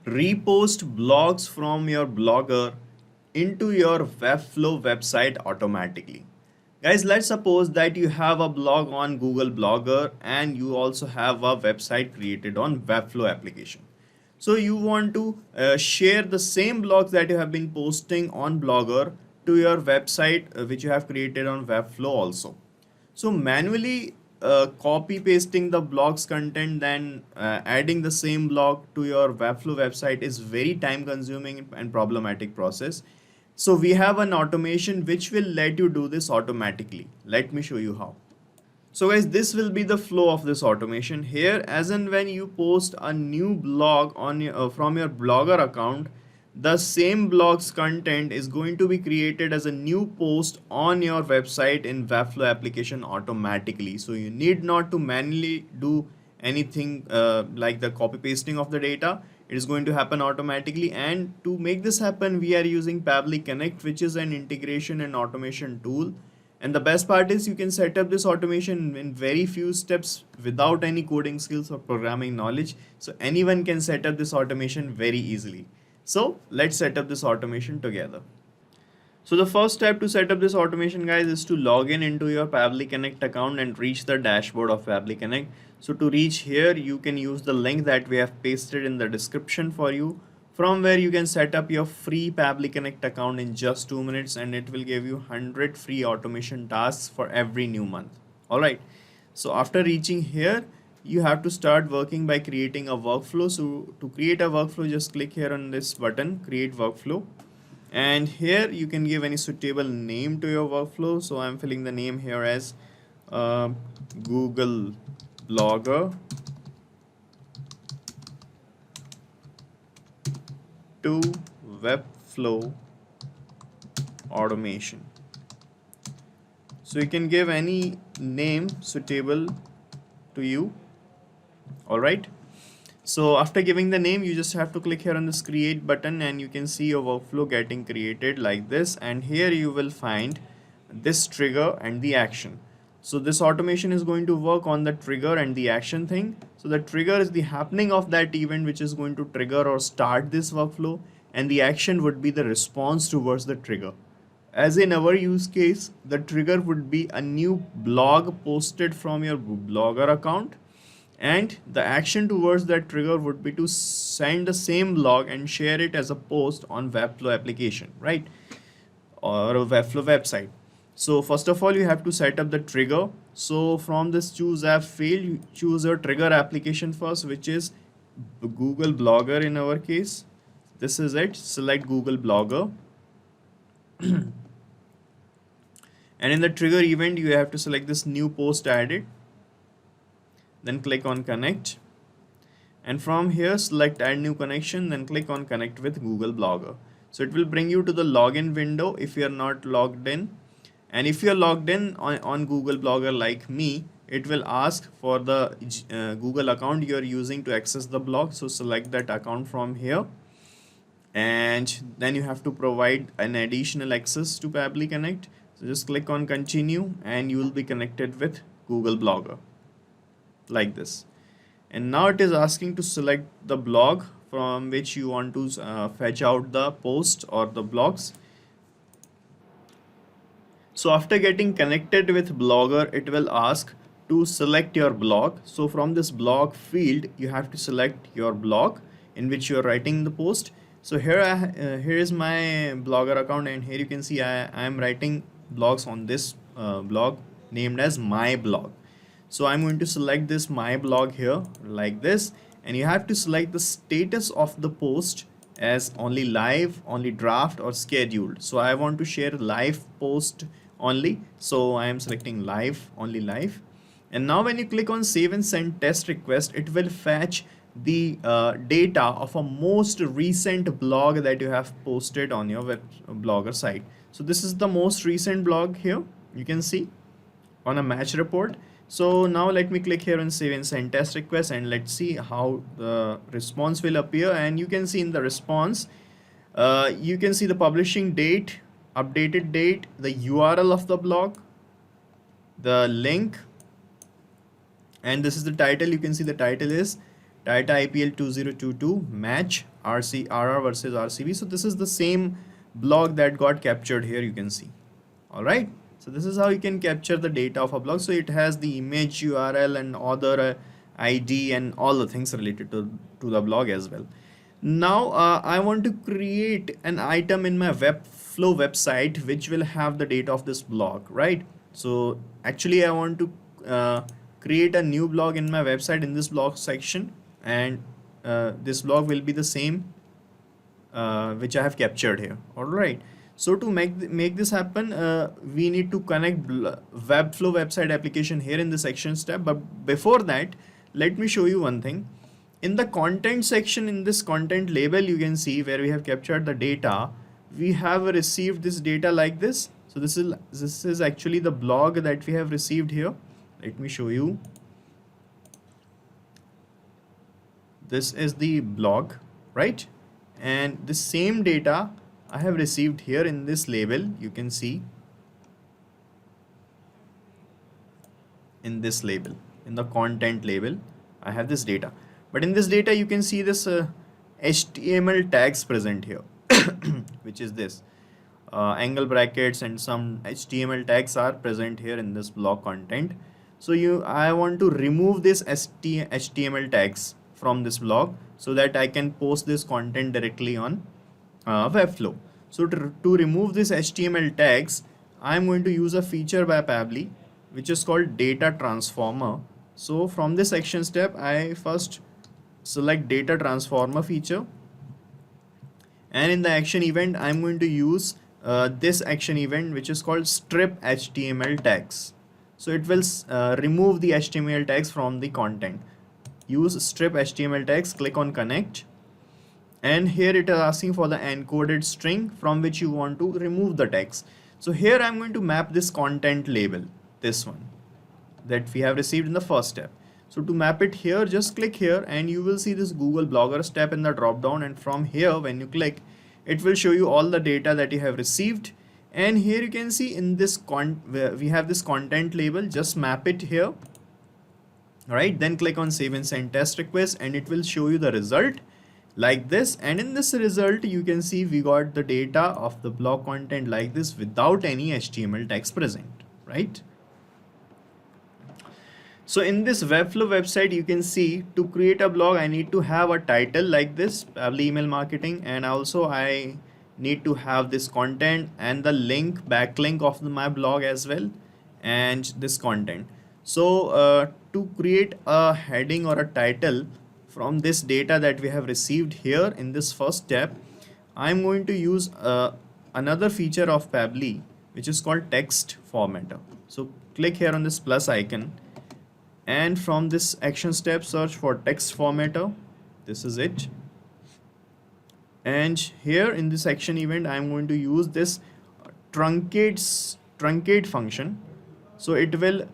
repost blogs from your blogger into your Webflow website automatically. Guys, let's suppose that you have a blog on Google Blogger and you also have a website created on Webflow application. So you want to share the same blogs that you have been posting on Blogger to your website which you have created on Webflow also. So manually copy pasting the blog's content, then adding the same blog to your Webflow website is very time consuming and problematic process. So we have an automation which will let you do this automatically. Let me show you how. So guys, this will be the flow of this automation here. As and when you post a new blog on your, from your blogger account, the same blog's content is going to be created as a new post on your website in Webflow application automatically. So you need not to manually do anything like the copy pasting of the data. It is going to happen automatically, and to make this happen we are using Pabbly Connect, which is an integration and automation tool. And the best part is you can set up this automation in very few steps without any coding skills or programming knowledge. So anyone can set up this automation very easily. So let's set up this automation together. So the first step to set up this automation, guys, is to log in into your Pabbly Connect account and reach the dashboard of Pabbly Connect. So to reach here, you can use the link that we have pasted in the description for you, from where you can set up your free Pabbly Connect account in just 2 minutes, and it will give you 100 free automation tasks for every new month. Alright, so after reaching here, you have to start working by creating a workflow. So to create a workflow, just click here on this button, create workflow. And here you can give any suitable name to your workflow. So I'm filling the name here as Google Blogger to Webflow automation. So you can give any name suitable to you. All right. So after giving the name, you just have to click here on this create button, and you can see your workflow getting created like this. And here you will find this trigger and the action. So this automation is going to work on the trigger and the action thing. So the trigger is the happening of that event which is going to trigger or start this workflow, and the action would be the response towards the trigger. As in our use case, the trigger would be a new blog posted from your blogger account, and the action towards that trigger would be to send the same blog and share it as a post on Webflow application, right, or a Webflow website. So first of all, you have to set up the trigger. So from this choose app field, you choose your trigger application first, which is Google Blogger in our case. This is it. Select Google Blogger. And in the trigger event, you have to select this new post added. Then click on connect, and from here select add new connection, then click on connect with Google Blogger. So it will bring you to the login window if you are not logged in, and if you are logged in on Google Blogger like me, it will ask for the Google account you are using to access the blog. So select that account from here, and then you have to provide an additional access to Pabbly Connect. So just click on continue, and you will be connected with Google Blogger like this. And now it is asking to select the blog from which you want to fetch out the post or the blogs. So after getting connected with Blogger, it will ask to select your blog. So from this blog field, you have to select your blog in which you are writing the post. So here here is my Blogger account, and here you can see I am writing blogs on this blog named as my blog. So I'm going to select this my blog here like this, and you have to select the status of the post as only live, only draft, or scheduled. So I want to share live post only, so I am selecting live, only live. And now when you click on save and send test request, it will fetch the data of a most recent blog that you have posted on your web blogger site. So this is the most recent blog here, you can see on a match report. So now let me click here on save and send test request, and let's see how the response will appear. And you can see in the response, you can see the publishing date, updated date, the URL of the blog, the link, and this is the title. You can see the title is data IPL 2022 match RR versus RCB. So this is the same blog that got captured here, you can see. All right, so this is how you can capture the data of a blog. So it has the image, URL, and other ID and all the things related to the blog as well. Now I want to create an item in my Webflow website which will have the data of this blog, right? So actually I want to create a new blog in my website in this blog section, and this blog will be the same which I have captured here. All right. So to make this happen, we need to connect Webflow website application here in the sections tab. But before that, let me show you one thing. In the content section, in this content label, you can see where we have captured the data. We have received this data like this. So this is actually the blog that we have received here. Let me show you. This is the blog, right? And the same data I have received here in this label. You can see in this label, in the content label, I have this data. But in this data, you can see this HTML tags present here, which is this angle brackets, and some HTML tags are present here in this blog content. So I want to remove this HTML tags from this blog so that I can post this content directly on Webflow. So to remove this HTML tags, I'm going to use a feature by Pabbly which is called data transformer. So from this action step, I first select data transformer feature, and in the action event I'm going to use this action event which is called strip HTML tags. So it will remove the HTML tags from the content. Use strip HTML tags, click on connect, and here it is asking for the encoded string from which you want to remove the text. So here I'm going to map this content label, this one that we have received in the first step. So to map it here, just click here and you will see this Google Blogger step in the drop down, and from here when you click, it will show you all the data that you have received. And here you can see in this we have this content label, just map it here. Right, then click on save and send test request, and it will show you the result like this. And in this result, you can see we got the data of the blog content like this without any HTML text present, right? So in this Webflow website, you can see to create a blog, I need to have a title like this, Pabbly email marketing, and also I need to have this content and the link, backlink of my blog as well, and this content. So to create a heading or a title from this data that we have received here in this first step, I'm going to use another feature of Pabbly which is called text formatter. So click here on this plus icon, and from this action step, search for text formatter. This is it. And here in this action event, I'm going to use this truncate function. So it will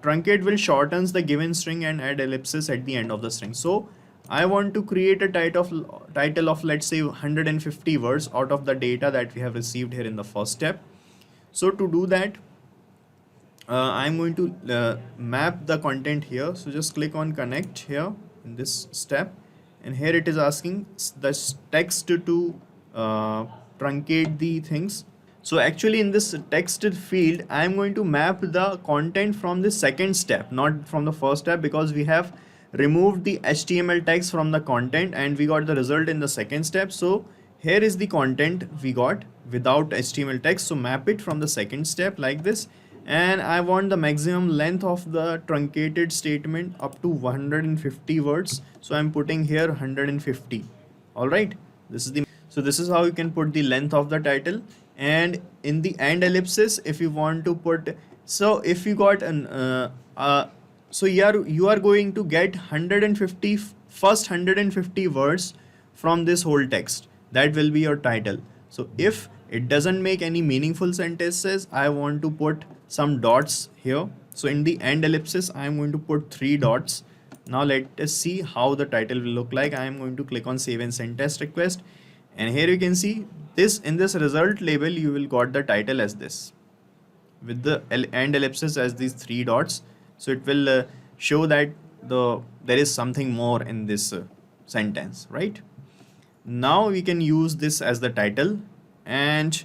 truncate will shortens the given string and add ellipsis at the end of the string. So I want to create a title of let's say 150 words out of the data that we have received here in the first step. So to do that, I'm going to map the content here. So just click on connect here in this step, and here it is asking the text to truncate the things. So actually in this text field, I'm going to map the content from the second step, not from the first step, because we have removed the HTML tags from the content and we got the result in the second step. So here is the content we got without HTML text. So map it from the second step like this. And I want the maximum length of the truncated statement up to 150 words. So I'm putting here 150. All right. So this is how you can put the length of the title. And in the end ellipsis, if you want to put, so if you got an, so you are going to get 150, first 150 words from this whole text. That will be your title. So if it doesn't make any meaningful sentences, I want to put some dots here. So in the end ellipsis, I'm going to put 3 dots. Now let us see how the title will look like. I'm going to click on save and send test request. And here you can see this in this result label, you will got the title as this with the end ellipsis as these 3 dots. So it will show that there is something more in this sentence, right? Now we can use this as the title. And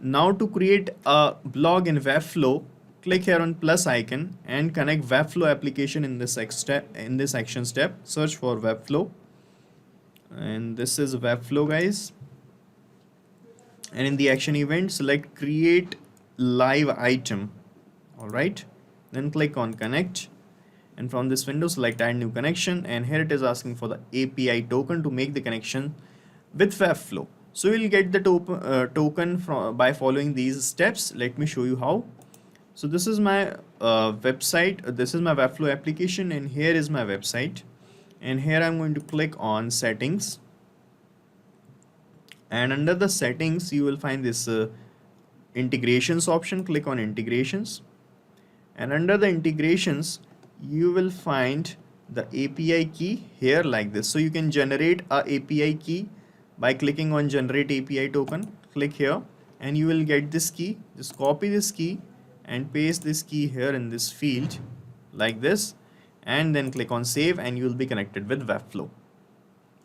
now to create a blog in Webflow, click here on plus icon and connect Webflow application in this action step. Search for Webflow, and this is Webflow, guys. And in the action event, select create live item. All right, then click on connect, and from this window select add new connection, and here it is asking for the API token to make the connection with Webflow. So you'll get the token by following these steps. Let me show you how. So this is my website, this is my Webflow application, and here is my website. And here I'm going to click on settings, and under the settings you will find this integrations option. Click on integrations, and under the integrations you will find the API key here like this. So you can generate a API key by clicking on generate API token. Click here and you will get this key. Just copy this key and paste this key here in this field like this, and then click on save, and you will be connected with Webflow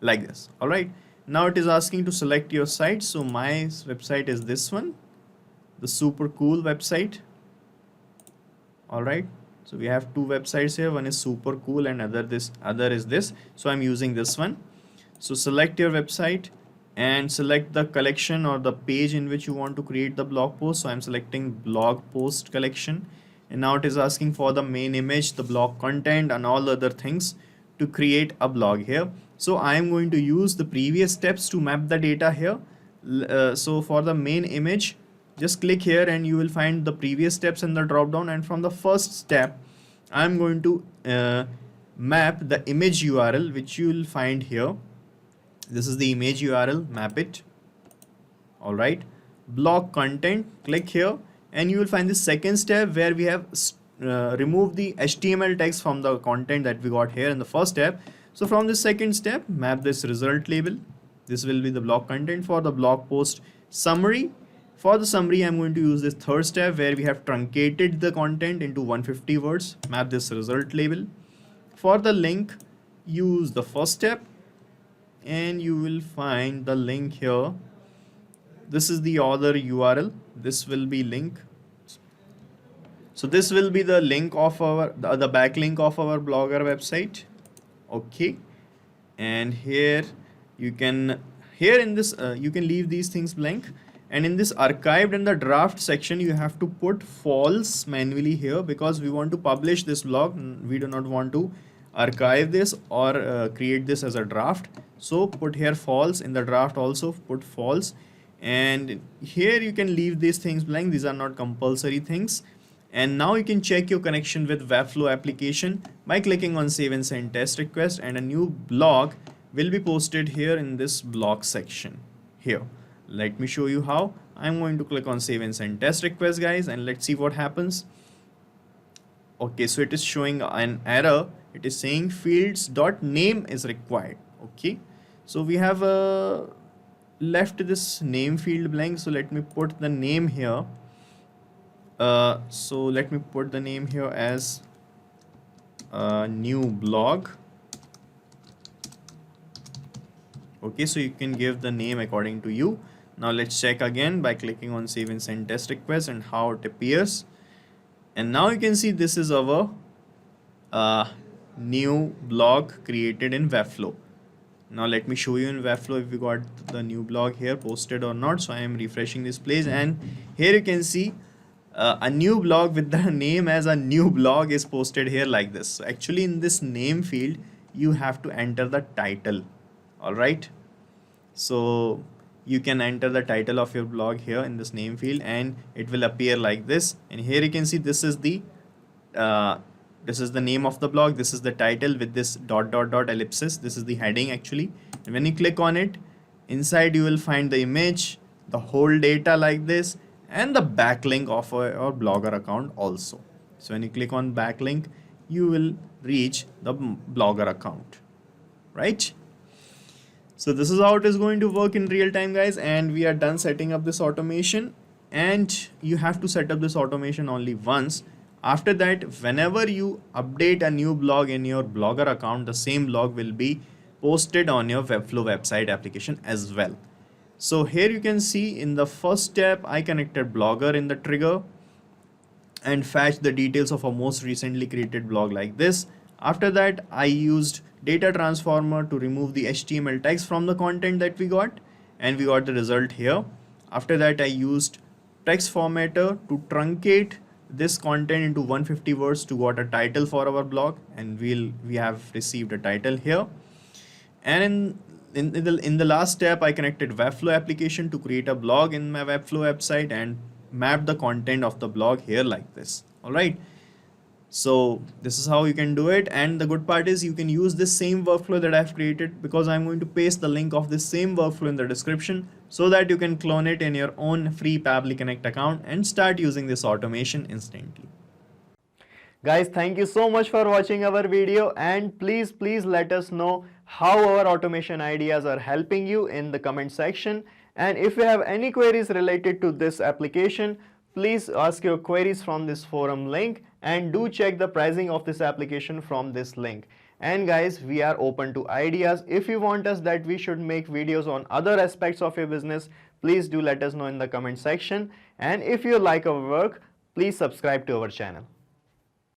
like this. All right, now it is asking to select your site. So my website is this one, the super cool website. All right, so we have two websites here. One is super cool and other is this. So I'm using this one. So select your website and select the collection or the page in which you want to create the blog post. So I'm selecting blog post collection, and now it is asking for the main image, the blog content, and all other things to create a blog here. So I am going to use the previous steps to map the data here. So for the main image, just click here and you will find the previous steps in the drop down, and from the first step I'm going to map the image URL which you will find here. This is the image URL, map it. All right, blog content, click here and you will find the second step where we have removed the HTML text from the content that we got here in the first step. So from this second step, map this result label. This will be the blog content. For the blog post summary, for the summary I'm going to use this third step where we have truncated the content into 150 words. Map this result label. For the link, use the first step and you will find the link here. This is the author URL. This will be link. So this will be the link of our the backlink of our Blogger website. Okay, and here you can in this you can leave these things blank, and in this archived and the draft section you have to put false manually here because we want to publish this blog. We do not want to archive this or create this as a draft. So put here false. In the draft also put false, and here you can leave these things blank. These are not compulsory things. And now you can check your connection with Webflow application by clicking on save and send test request, and a new blog will be posted here in this blog section here. Let me show you how. I'm going to click on save and send test request, guys, and let's see what happens. Okay, so it is showing an error. It is saying fields.name is required. Okay, so we have left this name field blank. So let me put the name here. So let me put the name here as new blog. Okay, so you can give the name according to you. Now let's check again by clicking on save and send test request and how it appears. And now you can see this is our new blog created in Webflow. Now let me show you in Webflow if we got the new blog here posted or not. So I am refreshing this page, and here you can see a new blog with the name as a new blog is posted here like this. So actually in this name field you have to enter the title. All right, so you can enter the title of your blog here in this name field and it will appear like this. And here you can see this is the name of the blog. This is the title with this ... ellipsis. This is the heading actually, and when you click on it, inside you will find the image, the whole data like this, and the backlink of your Blogger account also. So when you click on backlink, you will reach the Blogger account, right? So this is how it is going to work in real time, guys, and we are done setting up this automation. And you have to set up this automation only once. After that, whenever you update a new blog in your Blogger account, the same blog will be posted on your Webflow website application as well. So here you can see in the first step, I connected Blogger in the trigger and fetch the details of a most recently created blog like this. After that, I used data transformer to remove the HTML text from the content that we got, and we got the result here. After that, I used text formatter to truncate this content into 150 words to got a title for our blog, and we have received a title here. And in the last step, I connected Webflow application to create a blog in my Webflow website and map the content of the blog here like this. All right. So this is how you can do it. And the good part is you can use this same workflow that I've created, because I'm going to paste the link of this same workflow in the description so that you can clone it in your own free Pabbly Connect account and start using this automation instantly. Guys, thank you so much for watching our video, and please let us know how our automation ideas are helping you in the comment section. And if you have any queries related to this application, please ask your queries from this forum link, and do check the pricing of this application from this link. And guys, we are open to ideas. If you want us that we should make videos on other aspects of your business, please do let us know in the comment section. And if you like our work, please subscribe to our channel.